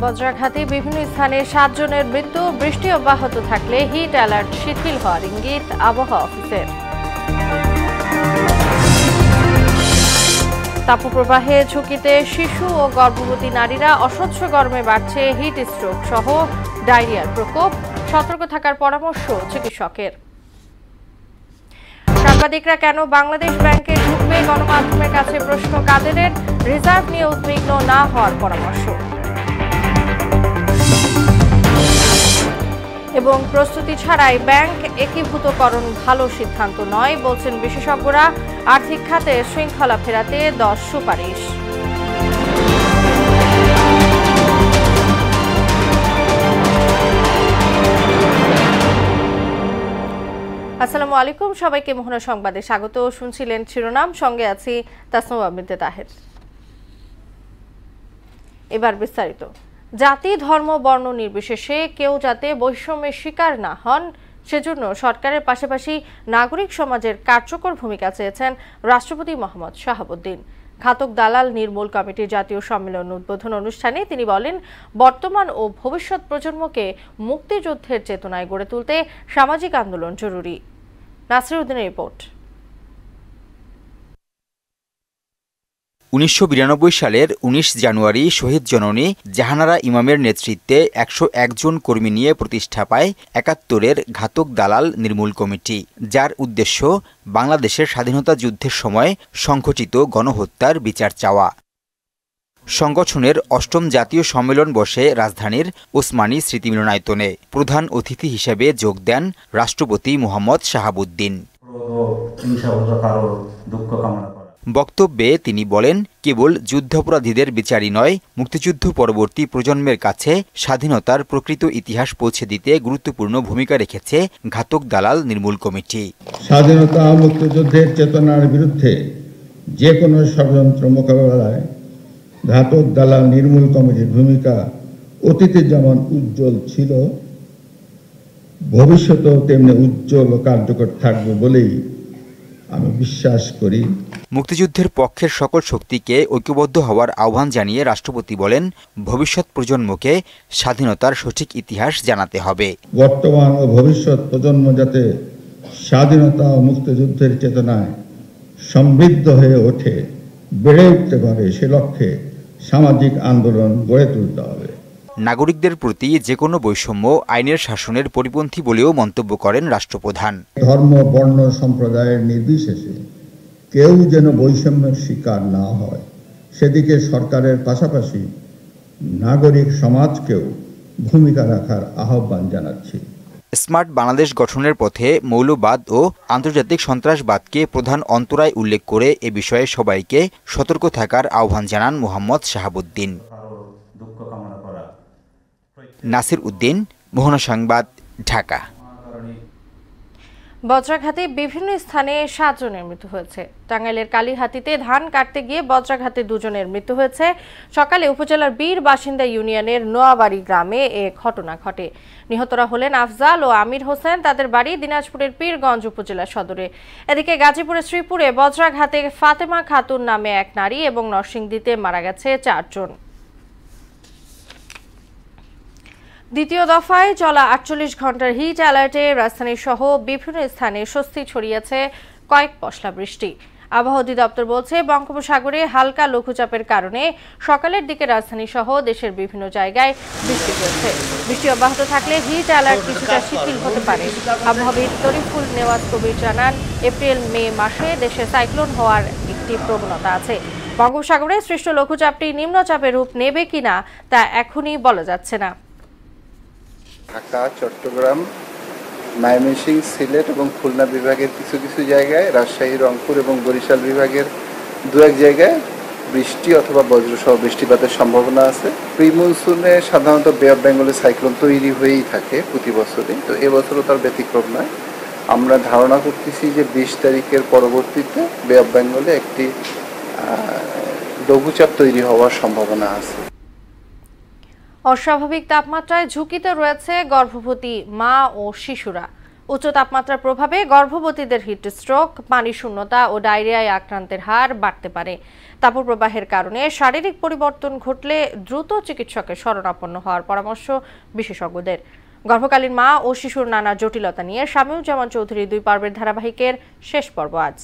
বজ্রাঘাতে বিভিন্ন স্থানে 7 জনের মৃত্যু, বৃষ্টি অব্যাহত থাকলে হিট অ্যালার্ট শিথিল হওয়ার ইঙ্গিত আবহাওয়া অফিসের। তাপপ্রবাহে ঝুঁকিতে শিশু ও গর্ভবতী নারীরা, অসহ্য গরমে বাড়ছে হিট স্ট্রোক সহ ডায়রিয়ার প্রকোপ, সতর্ক থাকার পরামর্শ চিকিৎসকের। সাংবাদিকরা কেন বাংলাদেশ ব্যাংকে ঢুকবে, গণমাধ্যমের কাছে প্রশ্ন কাদেরের, রিজার্ভ নিয়ে উদ্বিগ্ন না হওয়ার পরামর্শ। এবং প্রস্তুতি ছাড়াই ব্যাংক একীভূতকরণ ভালো সিদ্ধান্ত নয় বলছেন বিশেষজ্ঞরা, আর্থিক খাতে শৃঙ্খলা ফেরাতে 10 সুপারিশ। আসসালামু আলাইকুম, সবাইকে মোহনা সংবাদে স্বাগত। শুনছিলেন শিরোনাম, সঙ্গে আছি তাসনুবা বিনতে তাহের। এবার বিস্তারিত। জাতি, ধর্ম, বর্ণ নির্বিশেষে কেউ যাতে বৈষম্যের শিকার না হন সেজন্য সরকারের পাশাপাশি নাগরিক সমাজের কার্যকর ভূমিকা চেয়েছেন রাষ্ট্রপতি মোহাম্মদ শাহাবুদ্দিন। ঘাতক দালাল নির্মূল কমিটির জাতীয় সম্মেলন উদ্বোধন অনুষ্ঠানে তিনি বলেন, বর্তমান ও ভবিষ্যৎ প্রজন্মকে মুক্তিযুদ্ধের চেতনায় গড়ে তুলতে সামাজিক আন্দোলন জরুরি। নাসির উদ্দিনের রিপোর্ট। 1992 সালের 19 জানুয়ারি শহীদ জননী জাহানারা ইমামের নেতৃত্বে 101 জন কর্মী নিয়ে প্রতিষ্ঠা পায় 71-এর ঘাতক দালাল নির্মূল কমিটি, যার উদ্দেশ্য বাংলাদেশের স্বাধীনতা যুদ্ধের সময় সংঘটিত গণহত্যার বিচার চাওয়া। সংগঠনের 8ম জাতীয় সম্মেলন বসে রাজধানীর ওসমানী স্মৃতি মিলনায়তনে। প্রধান অতিথি হিসেবে যোগ দেন রাষ্ট্রপতি মোহাম্মদ শাহাবুদ্দিন। বক্তব্যে তিনি বলেন, কেবল যুদ্ধাপরাধীদের বিচারই নয়, মুক্তিযুদ্ধ পরবর্তী প্রজন্মের কাছে স্বাধীনতার প্রকৃত ইতিহাস পৌঁছে দিতে গুরুত্বপূর্ণ ভূমিকা রেখেছে ঘাতক দালাল নির্মূল কমিটি। স্বাধীনতা মুক্তিযুদ্ধের চেতনার বিরুদ্ধে যে কোনো ষড়যন্ত্র মোকাবেলায় ঘাতক দালাল নির্মূল কমিটির ভূমিকা অতীতে যেমন উজ্জ্বল ছিল, ভবিষ্যতেও তেমনি উজ্জ্বল ও কার্যকর থাকবে বলেই আমি বিশ্বাস করি। মুক্তিযুদ্ধের পক্ষের সকল শক্তিকে ঐক্যবদ্ধ হওয়ার আহ্বান জানিয়ে রাষ্ট্রপতি বলেন, ভবিষ্যৎ প্রজন্মকে স্বাধীনতার সঠিক ইতিহাস জানাতে হবে। বর্তমান ও ভবিষ্যৎ প্রজন্ম যাতে স্বাধীনতা ও মুক্তিযুদ্ধের চেতনায় সমৃদ্ধ হয়ে ওঠে, বেড়ে উঠতে পারে, সে লক্ষ্যে সামাজিক আন্দোলন গড়ে তুলতে হবে। নাগরিকদের প্রতি যে কোনো বৈষম্য আইনের শাসনের পরিপন্থী বলেও মন্তব্য করেন রাষ্ট্রপ্রধান। ধর্ম, বর্ণ, সম্প্রদায়ের নির্বিশেষে কেউ যেন বৈষম্যের শিকার না হয়, সেদিকে সরকারের পাশাপাশি নাগরিক সমাজকেও ভূমিকা রাখার আহ্বান জানাচ্ছি। স্মার্ট বাংলাদেশ গঠনের পথে মৌলবাদ ও আন্তর্জাতিক সন্ত্রাসবাদকে প্রধান অন্তরায় উল্লেখ করে এ বিষয়ে সবাইকে সতর্ক থাকার আহ্বান জানান মোহাম্মদ শাহাবুদ্দিন। নাসির উদ্দিন, মোহনা সংবাদ, ঢাকা। বজ্রাঘাতে বিভিন্ন স্থানে 7 জনের মৃত্যু হয়েছে। টাঙ্গাইলের কালীহাতিতে ধান কাটতে গিয়ে বজ্রাঘাতে 2 জনের মৃত্যু হয়েছে। সকালে উপজেলার বীর বাসিন্দা ইউনিয়নের নোয়াবাড়ি গ্রামে এ ঘটনা ঘটে। নিহতরা হলেন আফজাল ও আমির হোসেন, তাদের বাড়ি দিনাজপুরের পীরগঞ্জ উপজেলা সদরে। এদিকে গাজীপুরের শ্রীপুরে বজ্রাঘাতে ফাতেমা খাতুন নামে এক নারী এবং নরসিংদীতে মারা গেছে 4 জন। দ্বিতীয় দফায় চলা 48 ঘন্টার হিট অ্যালার্টে রাজধানী সহ বিভিন্ন স্থানে স্বস্তি ছড়িয়েছে কয়েক পশলা বৃষ্টি। আবহাওয়া অধিদপ্তর বলছে, বঙ্গোপসাগরে হালকা লঘুচাপের কারণে সকালের দিকে রাজধানী সহ দেশের বিভিন্ন জায়গায় বৃষ্টি হয়েছে। বৃষ্টি অব্যাহত থাকলে হিট অ্যালার্ট কিছুটা শিথিল হতে পারে। আবহাওয়াবিদ তরিফুল নেওয়াজ কবির জানান, এপ্রিল-মে মাসে দেশে সাইক্লোন হওয়ার একটি প্রবণতা আছে। বঙ্গোপসাগরে সৃষ্ট লঘুচাপটি নিম্নচাপের রূপ নেবে কিনা তা এখনই বলা যাচ্ছে না। ঢাকা, চট্টগ্রাম, ময়মনসিংহ, সিলেট এবং খুলনা বিভাগের কিছু কিছু জায়গায়, রাজশাহী, রংপুর এবং বরিশাল বিভাগের 2-1 জায়গায় বৃষ্টি অথবা বজ্রসহ বৃষ্টিপাতের সম্ভাবনা আছে। প্রি মনসুনে সাধারণত বে অফ বেঙ্গলে সাইক্লোন তৈরি হয়েই থাকে প্রতি বছরই, তো এবছরও তার ব্যতিক্রম নয়। আমরা ধারণা করতেছি যে 20 তারিখের পরবর্তীতে বে অফ বেঙ্গলে একটি লঘুচাপ তৈরি হওয়ার সম্ভাবনা আছে। অস্বাভাবিক তাপমাত্রায় ঝুঁকিতে রয়েছে গর্ভবতী মা ও শিশুরা। উচ্চ তাপমাত্রার প্রভাবে গর্ভবতীদের হিট স্ট্রোক, পানি শূন্যতা ও ডায়রিয়ায় আক্রান্তের হার বাড়তে পারে। তাপপ্রবাহের কারণে শারীরিক পরিবর্তন ঘটলে দ্রুত চিকিৎসকের শরণাপন্ন হওয়ার পরামর্শ বিশেষজ্ঞদের। গর্ভকালীন মা ও শিশুর নানা জটিলতা নিয়ে শামীউজ্জামান চৌধুরী 2 পর্বের ধারাবাহিকের শেষ পর্ব আজ।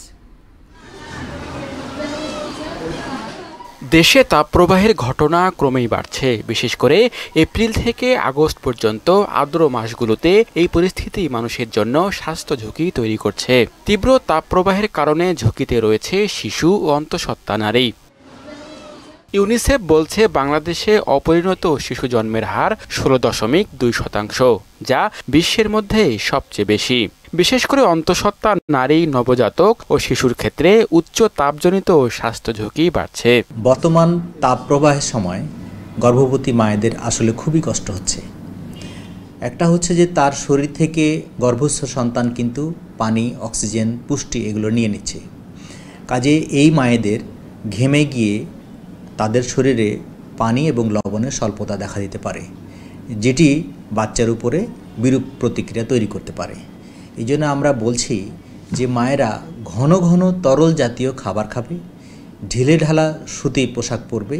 দেশে তাপপ্রবাহের ঘটনা ক্রমেই বাড়ছে। বিশেষ করে এপ্রিল থেকে আগস্ট পর্যন্ত আর্দ্র মাসগুলোতে এই পরিস্থিতি মানুষের জন্য স্বাস্থ্য ঝুঁকি তৈরি করছে। তীব্র তাপপ্রবাহের কারণে ঝুঁকিতে রয়েছে শিশু ও অন্তঃসত্ত্বা নারী। ইউনিসেফ বলছে বাংলাদেশে অপরিণত শিশু জন্মের হার 16.2%, যা বিশ্বের মধ্যে সবচেয়ে বেশি। বিশেষ করে অন্তঃসত্ত্বা নারী, নবজাতক ও শিশুর ক্ষেত্রে উচ্চ তাপজনিত স্বাস্থ্য ঝুঁকি বাড়ছে। বর্তমান তাপপ্রবাহের সময় গর্ভবতী মায়েদের আসলে খুবই কষ্ট হচ্ছে। একটা হচ্ছে যে তার শরীর থেকে গর্ভস্থ সন্তান কিন্তু পানি, অক্সিজেন, পুষ্টি এগুলো নিয়ে নিচ্ছে। কাজে এই মায়েদের ঘেমে গিয়ে তাদের শরীরে পানি এবং লবণের স্বল্পতা দেখা দিতে পারে, যেটি বাচ্চার উপরে বিরূপ প্রতিক্রিয়া তৈরি করতে পারে। এই জন্য আমরা বলছি যে মায়েরা ঘন ঘন তরল জাতীয় খাবার খাবে, ঢিলে ঢালা সুতি পোশাক পরবে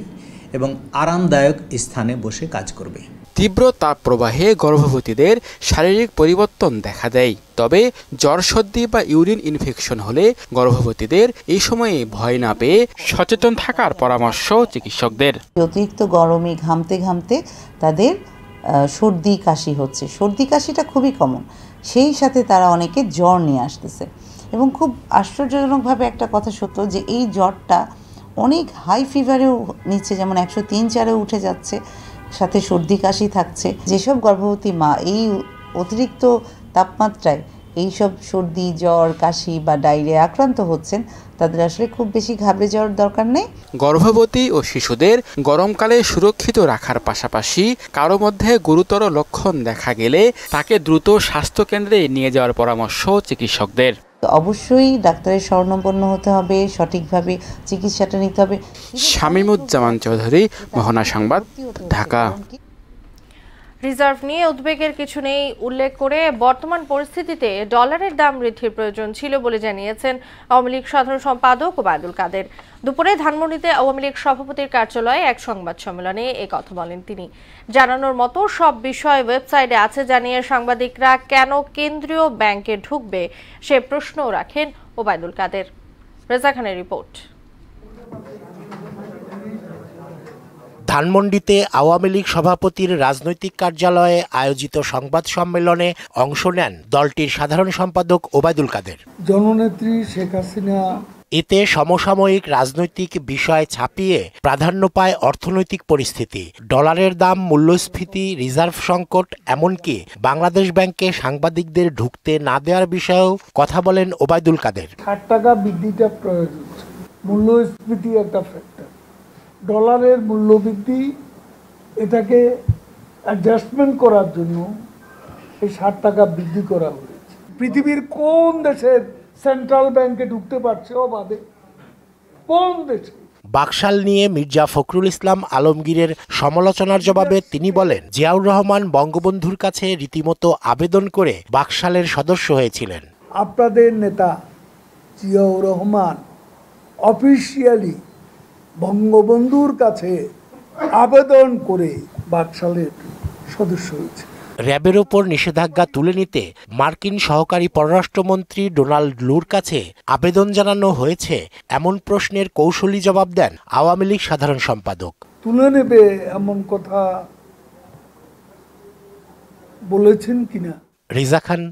এবং আরামদায়ক স্থানে বসে কাজ করবে। তীব্র তাপপ্রবাহে গর্ভবতীদের শারীরিক পরিবর্তন দেখা দেয়। তবে জ্বর, সর্দি বা ইউরিন ইনফেকশন হলে গর্ভবতীদের এই সময়ে ভয় না পেয়ে সচেতন থাকার পরামর্শ চিকিৎসকদের। অতিরিক্ত গরমে ঘামতে ঘামতে তাদের সর্দি কাশি হচ্ছে। সর্দি কাশিটা খুবই কমন, সেই সাথে তারা অনেকে জ্বর নিয়ে আসতেছে। এবং খুব আশ্চর্যজনকভাবে একটা কথা সত্য যে এই জ্বরটা অনেক হাই ফিভারেও নিচ্ছে, যেমন 103-4-এ উঠে যাচ্ছে, সাথে সর্দি কাশি থাকছে। যেসব গর্ভবতী মা এই অতিরিক্ত তাপমাত্রায় এইসব সর্দি, জ্বর, কাশি বা ডায়রিয়া আক্রান্ত হচ্ছেন, তাদের আসলে খুব বেশি ঘাবড়ে যাওয়ার দরকার নেই। গর্ভবতী ও শিশুদের গরমকালে সুরক্ষিত রাখার পাশাপাশি কারো মধ্যে গুরুতর লক্ষণ দেখা গেলে তাকে দ্রুত স্বাস্থ্যকেন্দ্রে নিয়ে যাওয়ার পরামর্শ চিকিৎসকদের। অবশ্যই ডাক্তারের শরণাপন্ন হতে হবে, সঠিকভাবে চিকিৎসাটা নিতে হবে। শামীমুজ্জামান চৌধুরী, মোহনা সংবাদ, ঢাকা। রিজার্ভ নিয়ে উদ্বেগের কিছু নেই উল্লেখ করে বর্তমান পরিস্থিতিতে ডলারের দাম বৃদ্ধির প্রয়োজন ছিল বলে জানিয়েছেন আওয়ামী লীগ সাধারণ সম্পাদক ওবায়দুল কাদের। দুপুরে ধানমন্ডিতে আওয়ামী লীগ সভাপতির কার্যালয়ে এক সংবাদ সম্মেলনে এই কথা বলেন তিনি। জানানোর মতো সব বিষয় ওয়েবসাইটে আছে জানিয়ে সাংবাদিকরা কেন কেন্দ্রীয় ব্যাংকে ঢুকবে সে প্রশ্নও রাখেন ওবায়দুল কাদের। রেজা খানের রিপোর্ট। ধানমন্ডিতে আওয়ামী লীগ সভাপতির রাজনৈতিক কার্যালয়ে আয়োজিত সংবাদ সম্মেলনে অংশ নেন দলটির সাধারণ সম্পাদক ওবায়দুল কাদের। জননেত্রী শেখ হাসিনা এতে সমসাময়িক রাজনৈতিক বিষয় ছাপিয়ে প্রাধান্য পায় অর্থনৈতিক পরিস্থিতি, ডলারের দাম, মূল্যস্ফীতি, রিজার্ভ সংকট, এমনকি বাংলাদেশ ব্যাংকে সাংবাদিকদের ঢুকতে না দেওয়ার বিষয়েও কথা বলেন ওবায়দুল কাদের। 60 টাকা বৃদ্ধিটা প্রয়োজন, মূল্যস্ফীতি একটা ফ্যাক্টর, ডলারের মূল্যবৃদ্ধি, এটাকে অ্যাডজাস্টমেন্ট করার জন্য এই 60 টাকা বৃদ্ধি করা হয়েছে। পৃথিবীর কোন দেশের সেন্ট্রাল ব্যাংকে ঢুকতে পারছে অবাধে? কোন দেশে? বাকশাল নিয়ে মির্জা ফখরুল ইসলাম আলমগীরের সমালোচনার জবাবে তিনি বলেন, জিয়াউর রহমান বঙ্গবন্ধুর কাছে রীতিমতো আবেদন করে বাকশালের সদস্য হয়েছিলেন। আপনাদের নেতা জিয়াউর রহমান অফিসিয়ালি বঙ্গবন্ধুর কাছে আবেদন করে বাকশালের সদস্য হয়েছে। র্যাবের ওপর নিষেধাজ্ঞা তুলে নিতে মার্কিন সহকারী পররাষ্ট্রমন্ত্রী ডোনাল্ড লুর কাছে আবেদন জানানো হয়েছে, এমন প্রশ্নের কৌশলী জবাব দেন আওয়ামী লীগ সাধারণ সম্পাদক। তুলে নেবে এমন কথা বলেছেন কিনা? রিজা খান,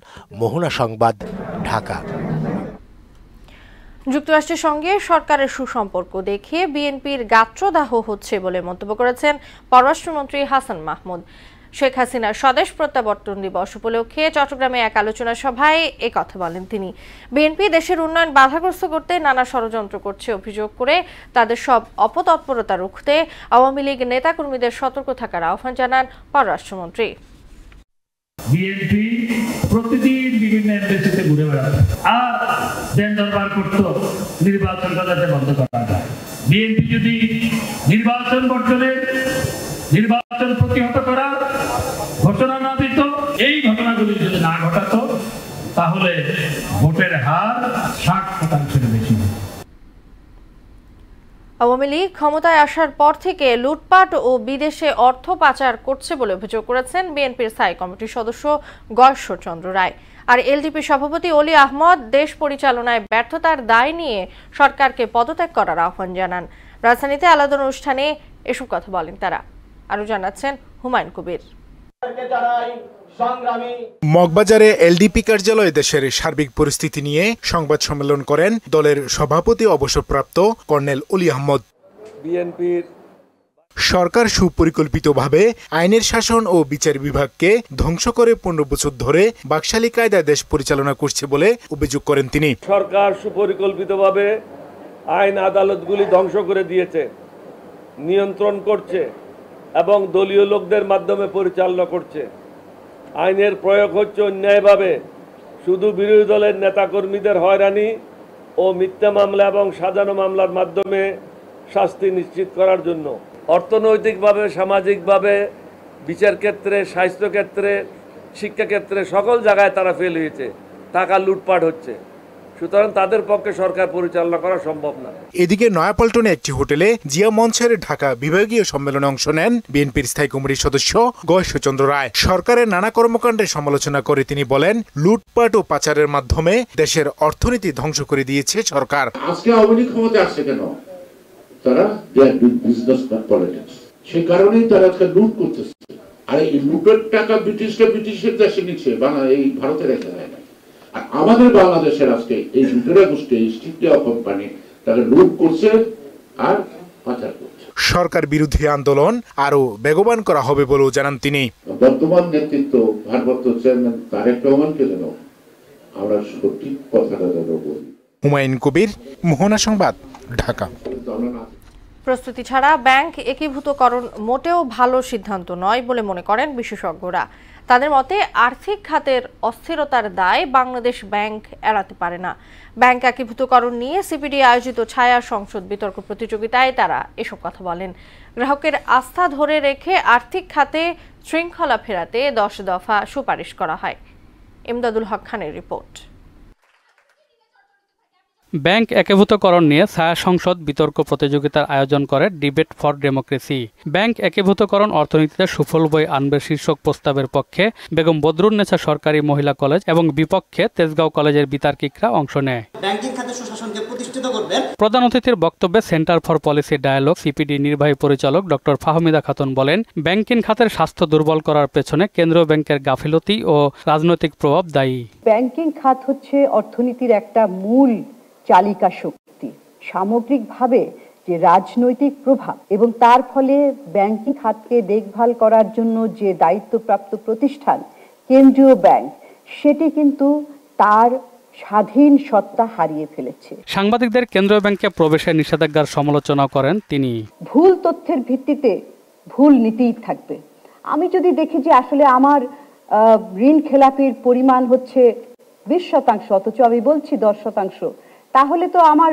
মোহনা সংবাদ, ঢাকা। যুক্তরাষ্ট্রের সঙ্গে সরকারের সুসম্পর্ক দেখে বিএনপির গাত্রদাহ হচ্ছে বলে মন্তব্য করেছেন পররাষ্ট্রমন্ত্রী হাসান মাহমুদ। শেখ হাসিনার স্বদেশ প্রত্যাবর্তন দিবস উপলক্ষে চট্টগ্রামে এক আলোচনা সভায় কথা বলেন তিনি। বিএনপি দেশের উন্নয়ন বাধাগ্রস্ত করতে নানা ষড়যন্ত্র করছে অভিযোগ করে তাদের সব অপতৎপরতা রুখতে আওয়ামী লীগ নেতাকর্মীদের সতর্ক থাকার আহ্বান জানান পররাষ্ট্রমন্ত্রী। বিএনপি প্রতিদিন বিভিন্ন এমবেসিতে ঘুরে বেড়াতো আর দেন দরবার করতো নির্বাচনটা যাতে বন্ধ করা যায়। বিএনপি যদি নির্বাচন বর্জনে, নির্বাচন প্রতিহত করার ঘোষণা না দিত, এই ঘটনাগুলি যদি না ঘটাতো, তাহলে ভোটের হার 60%-এর বেশি। আওয়ামী লীগ ক্ষমতায় আসার পর থেকে লুটপাট ও বিদেশে অর্থ পাচার করছে বলে অভিযোগ করেছেন বিএনপির স্থায়ী কমিটির সদস্য গয়েশ্বরচন্দ্র রায়। আর এলডিপি সভাপতি অলি আহমদ দেশ পরিচালনায় ব্যর্থতার দায় নিয়ে সরকারকে পদত্যাগ করার আহ্বান জানান। রাজধানীতে আলাদা অনুষ্ঠানে এসব কথা বলেন তারা। আরো জানাচ্ছেন হুমায়ুন কবির। মগবাজারে এলডিপি কার্যালয়ে দেশের সার্বিক পরিস্থিতি নিয়ে সংবাদ সম্মেলন করেন দলের সভাপতি অবসরপ্রাপ্ত কর্নেল অলি আহমদ। বিএনপির সরকার সুপরিকল্পিতভাবে আইনের শাসন ও বিচার বিভাগকে ধ্বংস করে 15 বছর ধরে বাকশালী কায়দায় দেশ পরিচালনা করছে বলে অভিযোগ করেন তিনি। সরকার সুপরিকল্পিতভাবে আইন আদালতগুলি ধ্বংস করে দিয়েছে, নিয়ন্ত্রণ করছে এবং দলীয় লোকদের মাধ্যমে পরিচালনা করছে। আইনের প্রয়োগ হচ্ছে অন্যায়ভাবে, শুধু বিরোধী দলের নেতাকর্মীদের হয়রানি ও মিথ্যা মামলা এবং সাজানো মামলার মাধ্যমে শাস্তি নিশ্চিত করার জন্য। অর্থনৈতিকভাবে, সামাজিকভাবে, বিচার ক্ষেত্রে, স্বাস্থ্য ক্ষেত্রে, শিক্ষা ক্ষেত্রে সকল জায়গায় তারা ফেল হয়েছে। টাকা লুটপাট হচ্ছে, সুতরাং তাদের পক্ষে সরকার পরিচালনা করা সম্ভব না। এদিকে নয়াপল্টনে একটি হোটেলে জিয়া মঞ্চের ঢাকা বিভাগীয় সম্মেলনে অংশ নেন বিএনপির স্থায়ী কমিটির সদস্য গয়েশ্বরচন্দ্র রায়। সরকারের নানা কর্মকাণ্ডের সমালোচনা করে তিনি বলেন, লুটপাট ও পাচারের মাধ্যমে দেশের অর্থনীতি ধ্বংস করে দিয়েছে সরকার। আজকে আওয়ামী লীগ ক্ষমতায় আসছে কেন? তারা বিজনেস পলিটিক্স, সে কারণেই তারা আজকে লুট করতেছে। আর এই লুটের টাকা ব্রিটিশের দেশে নিচ্ছে, এই ভারতে রেখে দেয় না। আর আমাদের বাংলাদেশের আজকে এই লুটেরা গোষ্ঠী, এই স্টিকলিয়া কোম্পানি তারা লুট করছে আর পাচার করছে। সরকার বিরোধী আন্দোলন আরো বেগবান করা হবে বলেও জানান তিনি। বর্তমান নেতৃত্ব, ভারপ্রাপ্ত চেয়ারম্যান তারেক রহমানকে যেন আমরা সঠিক কথাটা যেন বলি। হুমায়ুন কবির, মোহনা সংবাদ, ঢাকা। প্রস্তুতি ছাড়া ব্যাংক একীভূতকরণ মোটেও ভালো সিদ্ধান্ত নয় বলে মনে করেন বিশেষজ্ঞরা। তাদের মতে আর্থিক খাতের অস্থিরতার দায় বাংলাদেশ ব্যাংক এড়াতে পারে না। ব্যাংক একীভূতকরণ নিয়ে সিপিডি আয়োজিত ছায়া সংসদ বিতর্ক প্রতিযোগিতায় তারা এসব কথা বলেন। গ্রাহকের আস্থা ধরে রেখে আর্থিক খাতে শৃঙ্খলা ফেরাতে 10 দফা সুপারিশ করা হয়। ইমদাদুল হক খানের রিপোর্ট। ব্যাংক একীভূতকরণ নিয়ে ছায়া সংসদ বিতর্ক প্রতিযোগিতার আয়োজন করে ডিবেট ফর ডেমোক্রেসি। ব্যাংক একীভূতকরণ অর্থনীতিতে সুফল বয়ে আনবে শীর্ষক প্রস্তাবের পক্ষে বেগম বদরুন্নেছা সরকারি মহিলা কলেজ এবং বিপক্ষে তেজগাঁও কলেজের বিতার্কিকরা অংশ নেয়। ব্যাংকিং খাতে সুশাসনকে প্রতিষ্ঠিত করবেন। প্রধান অতিথির বক্তব্যে centre for policy dialogue CPD নির্বাহী পরিচালক ডক্টর ফাহমিদা খাতুন বলেন, ব্যাংকিং খাতের স্বাস্থ্য দুর্বল করার পেছনে কেন্দ্রীয় ব্যাংকের গাফিলতি ও রাজনৈতিক প্রভাব দায়ী। ব্যাংকিং খাত হচ্ছে অর্থনীতির একটা মূল চালিকা শক্তি। সামগ্রিকভাবে যে রাজনৈতিক প্রভাব এবং তার ফলে ব্যাংকিং খাতকে দেখভাল করার জন্য যে দায়িত্বপ্রাপ্ত প্রতিষ্ঠান কেন্দ্রীয় ব্যাংক, সেটি কিন্তু তার স্বাধীন সত্তা হারিয়ে ফেলেছে। সাংবাদিকদের কেন্দ্রীয় ব্যাংকে প্রবেশের নিষেধাজ্ঞার সমালোচনা করেন তিনি। ভুল তথ্যের ভিত্তিতে ভুল নীতিই থাকবে। আমি যদি দেখি যে আসলে আমার ঋণ খেলাপির পরিমাণ হচ্ছে 20%, অথচ আমি বলছি 10%, তাহলে তো আমার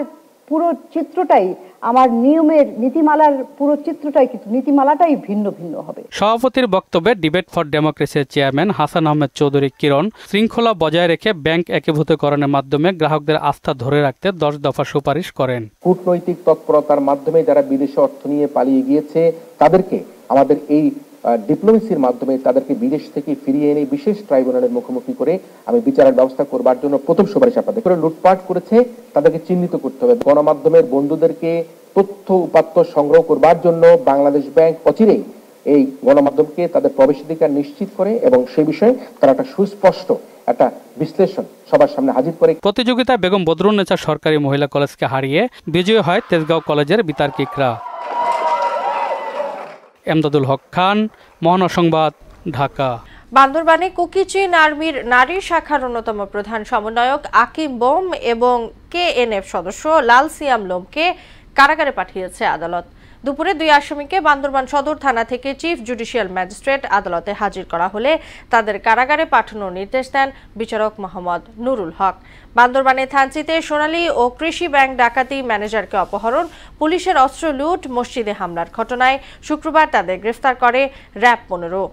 পুরো চিত্রটাই, আমার নিয়মের নীতিমালার পুরো চিত্রটাই, কিন্তু নীতিমালাটাই ভিন্ন ভিন্ন হবে। সভাপতির বক্তব্যে ডিবেট ফর ডেমোক্রেসির চেয়ারম্যান হাসান আহমেদ চৌধুরী কিরণ শৃঙ্খলা বজায় রেখে ব্যাংক একীভূতকরণের মাধ্যমে গ্রাহকদের আস্থা ধরে রাখতে 10 দফা সুপারিশ করেন। কূটনৈতিক তৎপরতার মাধ্যমে যারা বিদেশে অর্থ নিয়ে পালিয়ে গিয়েছে তাদেরকে আমাদের এই ডিপ্লোমেসির মাধ্যমে তাদেরকে বিদেশ থেকে ফিরিয়ে এনে বিশেষ ট্রাইব্যুনালের মুখোমুখি করে আমি বিচারের ব্যবস্থা করবার জন্য প্রথম সুপারিশ আপনাদের করে লুটপাট করেছে তাদেরকে চিহ্নিত করতে হবে। গণমাধ্যমের বন্ধুদেরকে তথ্য উপাত্ত সংগ্রহ করবার জন্য বাংলাদেশ ব্যাংক অচিরেই এই গণমাধ্যমকে তাদের প্রবেশাধিকার নিশ্চিত করে এবং সেই বিষয়ে তারা একটা সুস্পষ্ট একটা বিশ্লেষণ সবার সামনে হাজির করে। প্রতিযোগিতায় বেগম বদরুন্নেছা সরকারি মহিলা কলেজকে হারিয়ে বিজয়ী হয় তেজগাঁও কলেজের বিতার্কিকরা। ইমদাদুল হক খান, মোহনা সংবাদ, ঢাকা। বান্দরবানে কুকিচিন আর্মির নারী শাখার অন্যতম প্রধান সমন্বয়ক আকিম বোম এবং কেএনএফ সদস্য লাল সিয়াম লোমকে কারাগারে পাঠিয়েছে আদালত। দুপুরে 2 আসামিকে বান্দরবান সদর থানা থেকে চিফ জুডিশিয়াল ম্যাজিস্ট্রেট আদালতে হাজির করা হলে তাদের কারাগারে পাঠানোর নির্দেশ দেন বিচারক মোহাম্মদ নুরুল হক। বান্দরবানে থানচিতে সোনালী ও কৃষি ব্যাংক ডাকাতি, ম্যানেজারকে অপহরণ, পুলিশের অস্ত্র লুট, মসজিদে হামলার ঘটনায় শুক্রবার তাদের গ্রেফতার করে র‍্যাব 15।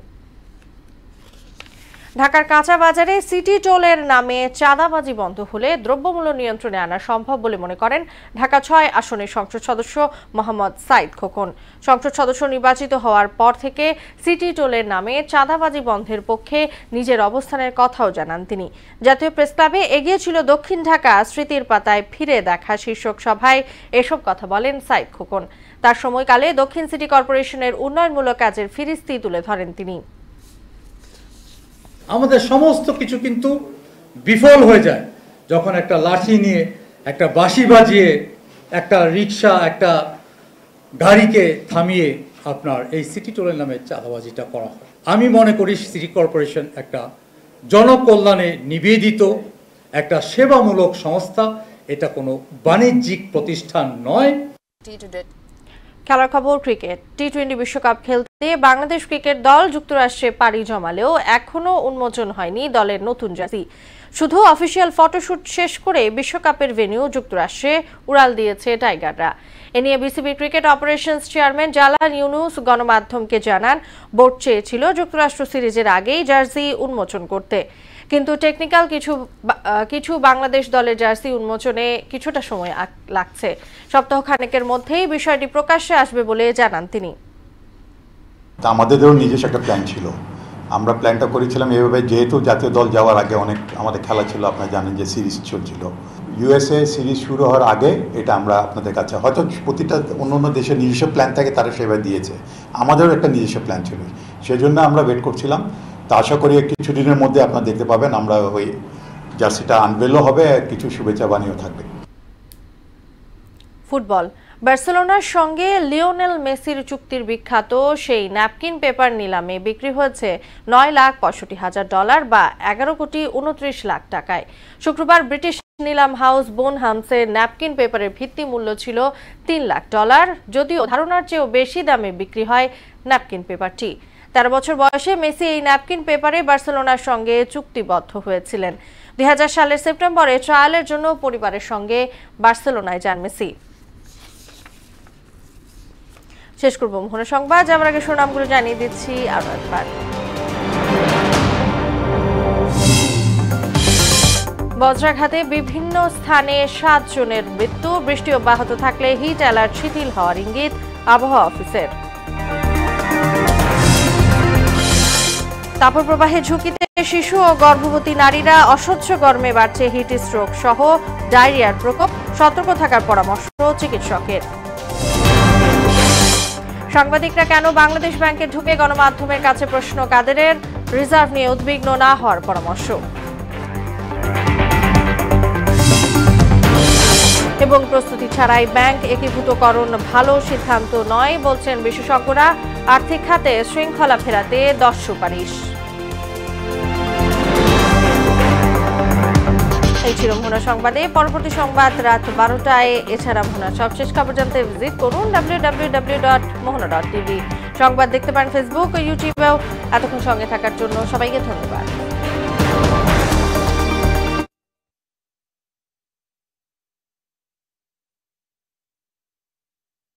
ঢাকার কাঁচা বাজারে সিটি টোলের নামে চাঁদাবাজি বন্ধ হলে দ্রব্যমূল্য নিয়ন্ত্রণে আনা সম্ভব বলে মনে করেন ঢাকা ৬ আসনের সংসদ সদস্য মোহাম্মদ সাইদ খোকন। সংসদ সদস্য নির্বাচিত হওয়ার পর থেকে সিটি টোলের নামে চাঁদাবাজি বন্ধের পক্ষে নিজের অবস্থানের কথাও জানান তিনি। জাতীয় প্রেস ক্লাবে এগিয়ে ছিল দক্ষিণ ঢাকা স্মৃতির পাতায় ফিরে দেখা শীর্ষক সভায় এসব কথা বলেন সাইদ খোকন। তার সময়কালে দক্ষিণ সিটি কর্পোরেশনের উন্নয়নমূলক কাজের ফিরিস্তি তুলে ধরেন তিনি। আমাদের সমস্ত কিছু কিন্তু বিফল হয়ে যায় যখন একটা লাঠি নিয়ে, একটা বাঁশি বাজিয়ে, একটা রিক্সা, একটা গাড়িকে থামিয়ে আপনার এই সিটি টোলের নামে চাঁদাবাজিটা করা হয়। আমি মনে করি সিটি কর্পোরেশন একটা জনকল্যাণে নিবেদিত একটা সেবামূলক সংস্থা, এটা কোনো বাণিজ্যিক প্রতিষ্ঠান নয়। খেলার খবর ক্রিকেট। টি-20 বিশ্বকাপ খেলতে বাংলাদেশ ক্রিকেট দল যুক্তরাষ্ট্রে পাড়ি জমালেও এখনো উন্মোচন হয়নি দলের নতুন জার্সি। শুধু অফিসিয়াল ফটোশুট শেষ করে বিশ্বকাপের ভেন্যু যুক্তরাষ্ট্রে উড়াল দিয়েছে টাইগাররা। এ নিয়ে BCB cricket operations chairman Jalal Yunus গণমাধ্যমকে জানান, বোর্ড চেয়েছিল যুক্তরাষ্ট্র সিরিজের আগেই জার্সি উন্মোচন করতে, কিন্তু টেকনিক্যাল কিছু বাংলাদেশ দলের জার্সি উন্মোচনে কিছুটা সময় লাগছে। সপ্তাহখানেকের মধ্যেই বিষয়টি প্রকাশ্যে আসবে বলে জানান তিনি। আমাদেরও নিজস্ব একটা প্ল্যান ছিল, আমরা প্ল্যানটা করেছিলাম এভাবে, যেহেতু জাতীয় দল যাওয়ার আগে অনেক আমাদের খেলা ছিল, আপনারা জানেন যে সিরিজ চলছিল, ইউএসএ সিরিজ শুরু হওয়ার আগে এটা আমরা আপনাদের কাছে, হয়তো প্রতিটা অন্য দেশের নিজস্ব প্ল্যান থাকে, তারা সেভাবে দিয়েছে, আমাদেরও একটা নিজস্ব প্ল্যান ছিল, সেজন্য আমরা ওয়েট করছিলাম। তা আশা করি কিছুদিনের মধ্যে আপনারা দেখতে পাবেন, আমরা ওই জার্সিটা আনভেলও হবে, কিছু শুভেচ্ছা বাণীও থাকবে। ফুটবল। বার্সেলোনার সঙ্গে লিওনেল মেসির চুক্তির বিখ্যাত সেই ন্যাপকিন পেপার নিলামে বিক্রি হয়েছে $9,65,000 বা 11,29,00,000 টাকায়। শুক্রবার ব্রিটিশ নিলাম হাউস বোনহামসের ন্যাপকিন পেপারের ভিত্তি মূল্য ছিল $3 লাখ। যদিও ধারণার চেয়েও বেশি দামে বিক্রি হয় ন্যাপকিন পেপারটি। 13 বছর বয়সে মেসি এই ন্যাপকিন পেপারে বার্সেলোনার সঙ্গে চুক্তিবদ্ধ হয়েছিলেন। 2000 সালের সেপ্টেম্বরে ট্রায়ালের জন্য পরিবারের সঙ্গে বার্সেলোনায় যান মেসি। শেষ করব মোহনা সংবাদ, যাবার আগে সুনামগুলো জানিয়ে দিচ্ছি আরো একবার। বজ্রাঘাতে বিভিন্ন স্থানে 7 জনের মৃত্যু। বৃষ্টি অব্যাহত থাকলে হিট অ্যালার্ট শিথিল হওয়ার ইঙ্গিত আবহাওয়া অফিসের। তাপপ্রবাহে ঝুঁকিতে শিশু ও গর্ভবতী নারীরা। অসহ্য গরমে বাড়ছে হিট স্ট্রোক সহ ডায়রিয়ার প্রকোপ। সতর্ক থাকার পরামর্শ চিকিৎসকের। সাংবাদিকরা কেন বাংলাদেশ ব্যাংকে ঢুকে গণমাধ্যমের কাছে প্রশ্ন কাদেরের। রিজার্ভ নিয়ে উদ্বিগ্ন না হওয়ার পরামর্শ। এবং প্রস্তুতি ছাড়াই ব্যাংক একীভূতকরণ ভালো সিদ্ধান্ত নয় বলছেন বিশেষজ্ঞরা। আর্থিক খাতে শৃঙ্খলা ফেরাতে 10 সুপারিশ। এই ছিল মোহনা সংবাদে। পরবর্তী সংবাদ রাত 12টায়। এছাড়া মোহনার সবশেষ খবর জানতে ভিজিট করুন www.mohana.tv। সংবাদ দেখতে পারেন ফেসবুক ও ইউটিউবেও। এতক্ষণ সঙ্গে থাকার জন্য সবাইকে ধন্যবাদ।